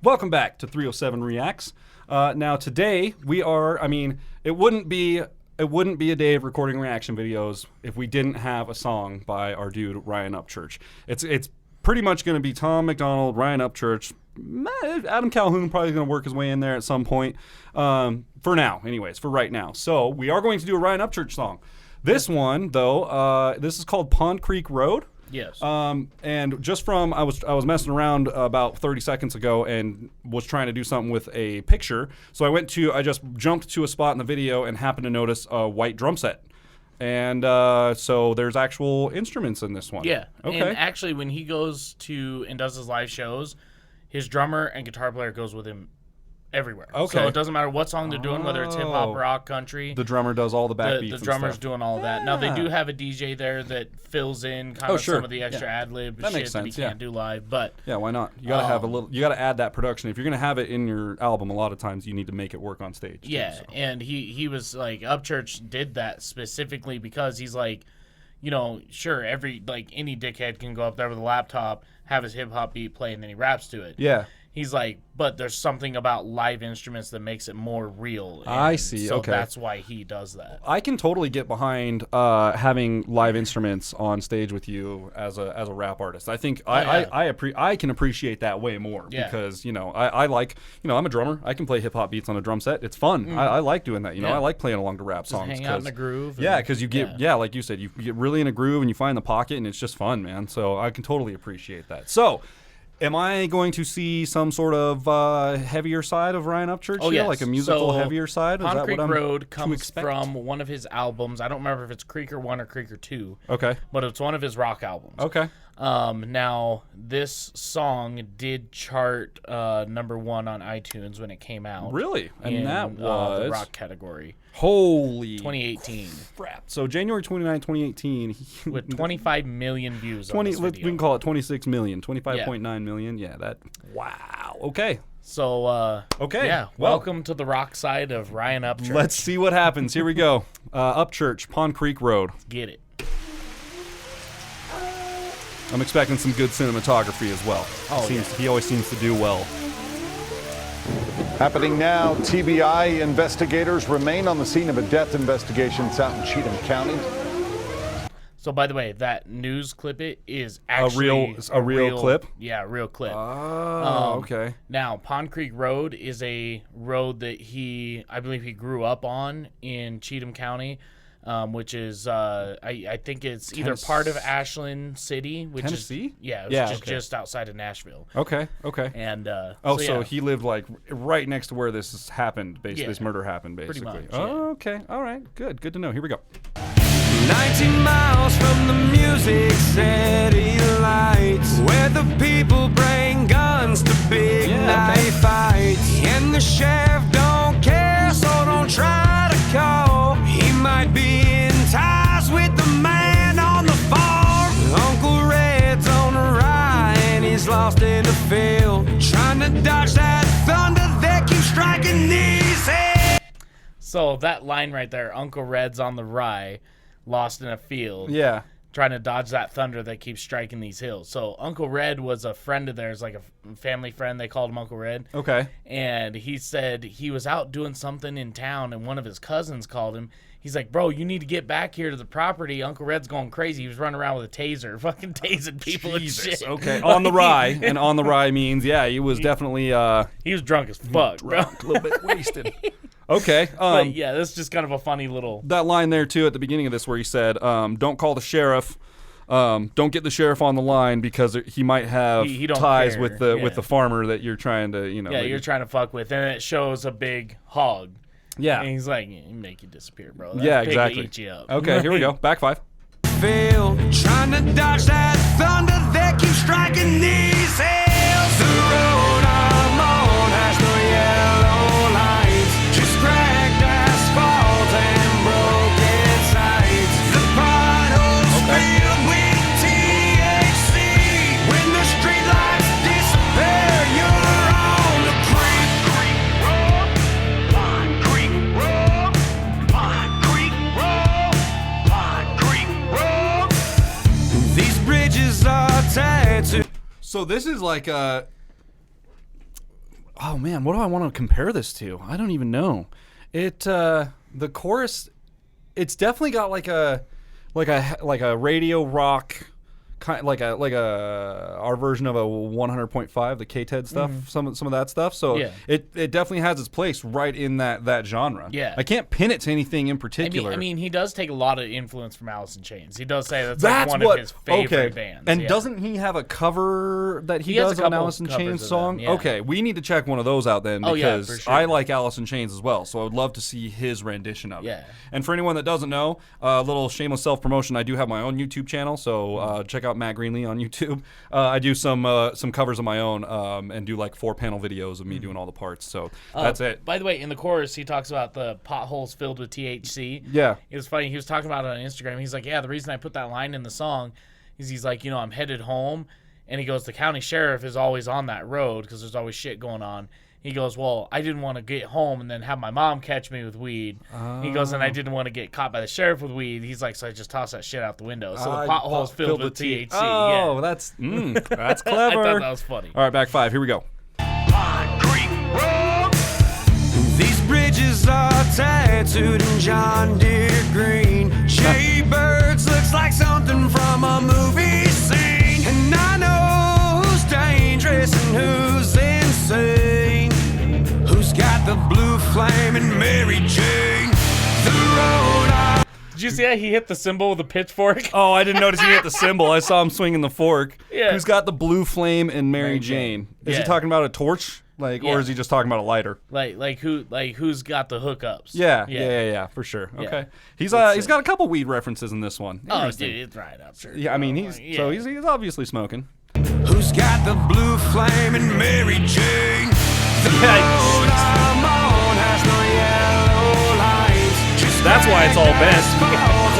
Welcome back to 307 Reacts. Now today we are, it wouldn't be a day of recording reaction videos if we didn't have a song by our dude Ryan Upchurch. It's pretty much going to be Tom McDonald, Ryan Upchurch, Adam Calhoun probably going to work his way in there at some point. For now, anyways, for right now. So we are going to do a Ryan Upchurch song. This one, though, this is called Pond Creek Road. Yes. And just from I was messing around about 30 seconds ago and was trying to do something with a picture. So I just jumped to a spot in the video and happened to notice a white drum set. And so there's actual instruments in this one. Yeah. Okay. And actually, when he goes to and does his live shows, his drummer and guitar player goes with him everywhere. Okay. So it doesn't matter what song they're doing, whether it's hip hop, rock, country. The drummer does all the backbeats. The drummer's doing all of that. Now they Yeah. do have a DJ there that fills in kind of sure. some of the extra ad lib That shit makes that he sense, can't do live. But yeah, why not? You gotta have a little. You gotta add that production. If you're gonna have it in your album, a lot of times you need to make it work on stage. yeah, too, so. and he was like, Upchurch did that specifically because he's like, sure, any dickhead can go up there with a laptop, have his hip hop beat play, and then he raps to it. Yeah. He's like, but there's something about live instruments that makes it more real. I see, So okay. that's why he does that. I can totally get behind having live instruments on stage with you as a rap artist. I think I can appreciate that way more because I like I'm a drummer. I can play hip hop beats on a drum set. It's fun. I like doing that. I like playing along to rap songs. Hang out in the groove. Yeah, because you get like you said, you get really in a groove and you find the pocket and it's just fun, man. So I can totally appreciate that. So. Am I going to see some sort of heavier side of Ryan Upchurch? Oh, yes. Like a musical heavier side? Is Pond that Creek what I'm Road to comes expect? from one of his albums. I don't remember if it's Creeker 1 or Creeker 2. Okay. But it's one of his rock albums. Okay. Now, this song did chart number 1 on iTunes when it came out. Really? And in, that was... the rock category. Holy... 2018. Crap. So January 29, 2018... With 25 million views on this video. We can call it 26 million. 25.9 million. Yeah, that... Wow. Okay. So, okay. Yeah, welcome to the rock side of Ryan Upchurch. Let's see what happens. Here we go. Upchurch, Pond Creek Road. Let's get it. I'm expecting some good cinematography as well. He always seems to do well. Happening now, TBI investigators remain on the scene of a death investigation out in Cheatham County. So, by the way, that news clip is actually a real clip? Yeah, a real clip. Oh, okay. Now, Pond Creek Road is a road that I believe he grew up on in Cheatham County, which is, I think it's either part of Ashland City, which Tennessee? is just outside of Nashville. Okay. And so he lived like right next to where this happened. This murder happened, basically. Pretty much, Oh, okay. All right. Good to know. Here we go. 19 miles from the Music City lights, where the people bring guns to big night fights. And the sheriff don't care, so don't try to call. He might be in ties with the man on the farm. Uncle Red's on a ride and he's lost in the field, trying to dodge that thunder that keeps striking these heads. So that line right there, Uncle Red's on the rye, lost in a field. Yeah. Trying to dodge that thunder that keeps striking these hills. So Uncle Red was a friend of theirs, like a family friend. They called him Uncle Red. Okay. And he said he was out doing something in town, and one of his cousins called him. He's like, bro, you need to get back here to the property. Uncle Red's going crazy. He was running around with a taser, fucking tasing people and shit. Okay. On the rye. And on the rye means, he was definitely... he was drunk as fuck, bro. A little bit wasted. Okay. But yeah, that's just kind of a funny little... That line there, too, at the beginning of this where he said, don't call the sheriff. Don't get the sheriff on the line because he might have he don't ties care. with the farmer that you're trying to, you're trying to fuck with. And it shows a big hog. Yeah. And he's like, make you disappear, bro. That Yeah, pig exactly. will eat you up. Okay, here we go. Back 5. Trying to dodge that thunder that keeps striking these hills. The road I'm on has no yellow lights, just cracked asphalt and broken sights. The potholes filled with THC. When the street lights disappear, you're on the creek. Road, Pond Creek Road, Pond Creek Road, Pond Creek Road. These bridges are tied to... So this is like Oh man, what do I want to compare this to? I don't even know. The chorus, it's definitely got like a radio rock kind, like our version of a 100.5, the K-Ted stuff, some of that stuff. So it definitely has its place right in that genre. Yeah. I can't pin it to anything in particular. I mean, he does take a lot of influence from Alice in Chains. He does say that's like one of his favorite bands. And doesn't he have a cover that he does on Alice in Chains song? Them, yeah. Okay, we need to check one of those out then, because for sure. I like Alice in Chains as well. So I would love to see his rendition of it. And for anyone that doesn't know, a little shameless self-promotion, I do have my own YouTube channel, so check out Matt Greenlee on YouTube. I do some covers of my own and do like 4-panel videos of me doing all the parts. So that's it. By the way, in the chorus, he talks about the potholes filled with THC. Yeah. It was funny. He was talking about it on Instagram. He's like, yeah, the reason I put that line in the song is he's like, I'm headed home. And he goes, the county sheriff is always on that road because there's always shit going on. He goes, well, I didn't want to get home and then have my mom catch me with weed. He goes, and I didn't want to get caught by the sheriff with weed. He's like, so I just tossed that shit out the window. So the pothole's filled with THC. Oh, yeah. that's clever. I thought that was funny. All right, back 5. Here we go. These bridges are tattooed in John Deere green. Jaybirds looks like something from a movie scene. And I know who's dangerous and who's insane. Who's got the blue flame and Mary Jane? The road I... Did you see how he hit the cymbal with a pitchfork? Oh, I didn't notice he hit the cymbal. I saw him swinging the fork. Yeah. Who's got the blue flame and Mary Jane? Is he talking about a torch? Or is he just talking about a lighter? Who's got the hookups? Yeah, for sure. Okay, he's got a couple weed references in this one. Oh, dude, it's right up there. Yeah, I mean he's obviously smoking. Who's got the blue flame and Mary Jane? The road I'm on has no yellow lights. Just That's why it's all bent.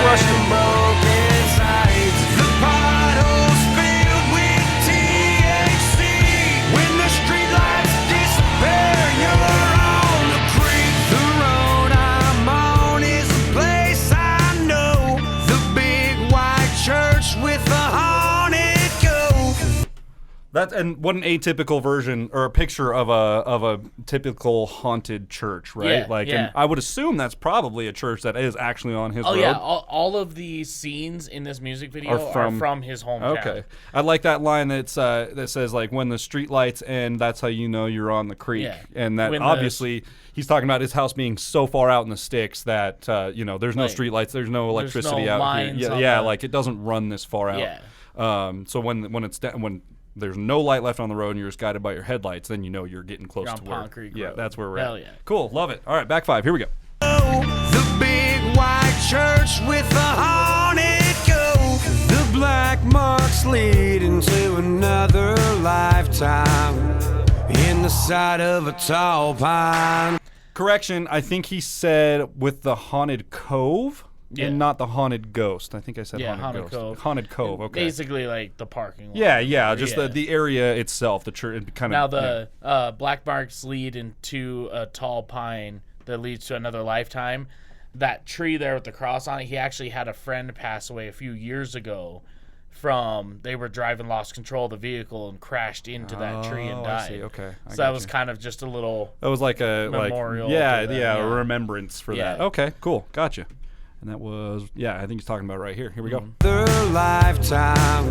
crushed and broken sides. The potholes filled with THC. When the streetlights disappear, you're on the creek. The road I'm on is a place I know. The big white church with the haunted cove. And what an atypical version or a picture of a typical haunted church, right? And I would assume that's probably a church that is actually on his road. Yeah, all of these scenes in this music video are from his hometown. Okay, I like that line that says like when the street lights end, that's how you know you're on the creek, and that obviously he's talking about his house being so far out in the sticks that there's no street lights, there's no electricity out here. Like it doesn't run this far out. Yeah. So when there's no light left on the road and you're just guided by your headlights, then you're getting close to where. Creek yeah, Road. that's where we're Hell at. Yeah. Cool, love it. All right, back 5. Here we go. The big white church with the haunted cove. The black marks lead into another lifetime in the side of a tall pine. Correction, I think he said with the haunted cove. Yeah. And not the haunted ghost. I think I said haunted ghost. Cove. Haunted Cove, okay. Basically like the parking lot. Yeah, just the area itself, the church kind of. Now the black marks lead into a tall pine that leads to another lifetime. That tree there with the cross on it, he actually had a friend pass away a few years ago they were driving, lost control of the vehicle and crashed into that tree and died. I see. Okay. So that was kind of just a little that was like a memorial. A remembrance for that. Yeah. Okay, cool. Gotcha. And that was, I think he's talking about right here. Here we go. Their lifetime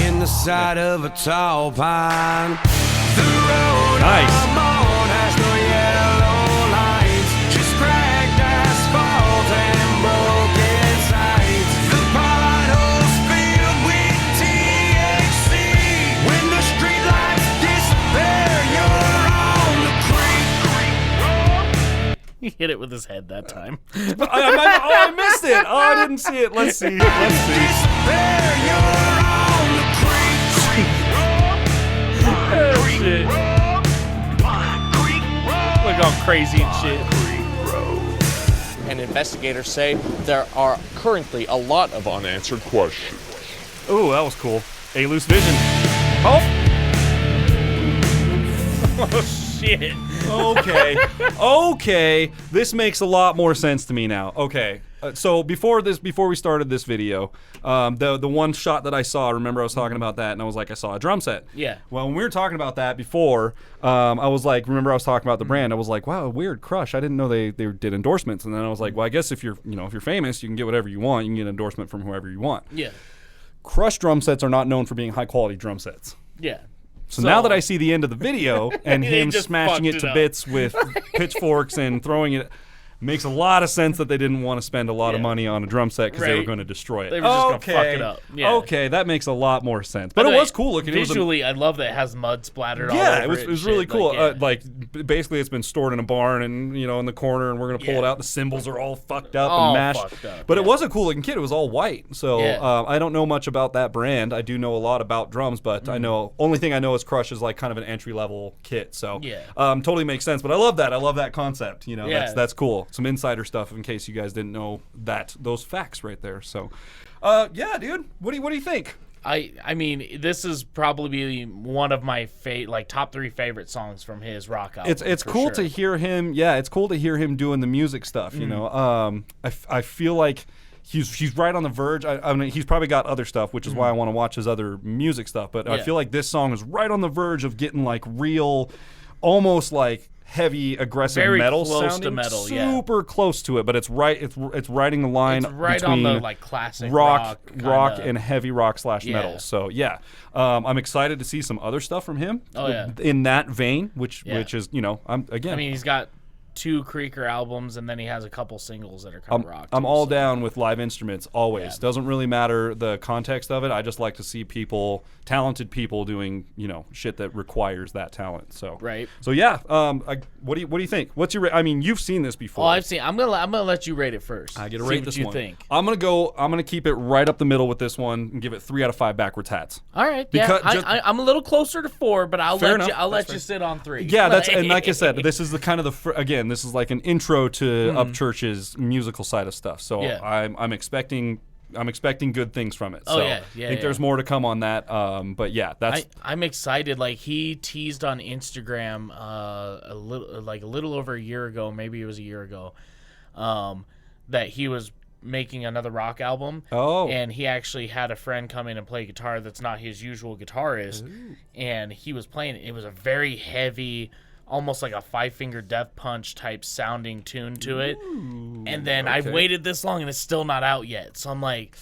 in the side of a tall pine. The road I'm on has no yellow lights, just cracked asphalt and broken sides. The potholes filled with THC. When the streetlights disappear, you're on the creek. He hit it with his head that time. I missed it. Oh, I didn't see it. Let's see. Shit. Look all crazy and shit. And investigators say there are currently a lot of unanswered questions. Ooh, that was cool. A loose vision. Oh. Oh, shit. Okay. This makes a lot more sense to me now. Okay. So before we started this video, the one shot that I saw, remember I was talking about that, and I was like, I saw a drum set. Yeah. Well, when we were talking about that before, I was like, remember I was talking about the brand. I was like, wow, weird, Crush. I didn't know they did endorsements. And then I was like, well, I guess if you're famous, you can get whatever you want. You can get an endorsement from whoever you want. Yeah. Crush drum sets are not known for being high quality drum sets. Yeah. So now that I see the end of the video and They him just smashing fucked it it to up. bits with pitchforks and throwing it, makes a lot of sense that they didn't want to spend a lot of Yeah. money on a drum set because they were Right. going to destroy it. They were just gonna fuck it up. Yeah. Okay, that makes a lot more sense. But By it the way, was cool looking. Visually, I love that it has mud splattered all Yeah, over it was and really shit. cool. Like, Basically, it's been stored in a barn and in the corner, and we're gonna pull it Yeah. out. The cymbals are all fucked up All and mashed. fucked up, But it yeah. was a cool looking kit. It was all white. So Yeah. I don't know much about that brand. I do know a lot about drums, but I know only thing I know is Crush is like kind of an entry level kit. So Yeah. totally makes sense. But I love that. I love that concept. Yeah. That's cool. Some insider stuff in case you guys didn't know those facts right there. So yeah, dude. What do you think? I mean, this is probably one of my top 3 favorite songs from his rock album. It's for cool sure. to hear him. Yeah, it's cool to hear him doing the music stuff. I feel like he's right on the verge. I mean, he's probably got other stuff, which is why I want to watch his other music stuff. But I Yeah. feel like this song is right on the verge of getting like real, almost like heavy, aggressive Very metal close to sounding. metal, yeah. Super close to it, but it's right. It's riding the line It's right between on the like classic rock kinda- and heavy rock / metal. Yeah. So yeah, I'm excited to see some other stuff from him. Oh, yeah. In that vein, which Yeah. is I'm again. I mean, he's got 2 Creaker albums, and then he has a couple singles that are kind of rock. I'm too, all so. down with live instruments always. Yeah. Doesn't really matter the context of it. I just like to see talented people doing shit that requires that talent. So Right. So yeah. What do you think? What's your? I mean, you've seen this before. Oh, I've seen. I'm gonna let you rate it first. I get to See rate what this you one. think. I'm gonna keep it right up the middle with this one and give it 3 out of 5 backwards hats. All right. Because Yeah. just- I'm a little closer to 4, but I'll Fair let enough. you. I'll That's let you sit on 3. Yeah, and like I said, this is the kind of again, this is like an intro to Upchurch's musical side of stuff. So Yeah. I'm expecting good things from it. Oh, So yeah. I think there's more to come on that. But yeah, that's I'm excited. Like he teased on Instagram a little over a year ago, maybe it was a year ago, that he was making another rock album. Oh. And he actually had a friend come in and play guitar that's not his usual guitarist. Ooh. And he was playing it. It was a very heavy, almost like a 5-Finger Death Punch type sounding tune to it. And then I've okay. waited this long and it's still not out yet. So I'm like,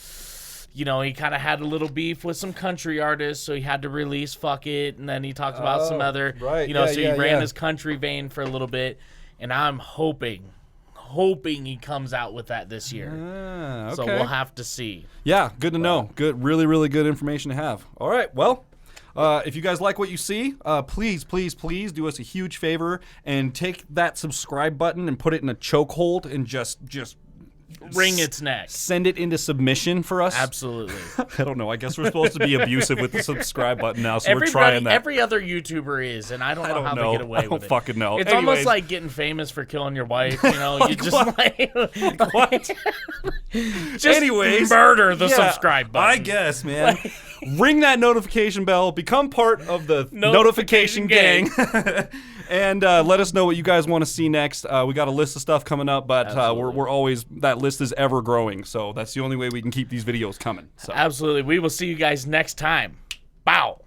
he kind of had a little beef with some country artists, so he had to release Fuck It, and then he talked about some other, right. so Yeah, he ran yeah. his country vein for a little bit, and I'm hoping he comes out with that this year. okay. So we'll have to see. Yeah, good to know. Good, really, really good information to have. All right, well, if you guys like what you see, please do us a huge favor and take that subscribe button and put it in a chokehold and just Wring its neck. send it into submission for us. Absolutely. I don't know. I guess we're supposed to be abusive with the subscribe button now, so we're trying that. Every other YouTuber is, and I don't know how know. they get away I don't with it. fucking know. It's Anyways. almost like getting famous for killing your wife. You Like just what? What? just Anyways, murder the yeah, subscribe button. I guess, man. Ring that notification bell. Become part of the notification gang. And let us know what you guys want to see next. We got a list of stuff coming up, but we're always, that list is ever growing. So that's the only way we can keep these videos coming. So. Absolutely. We will see you guys next time. Bow.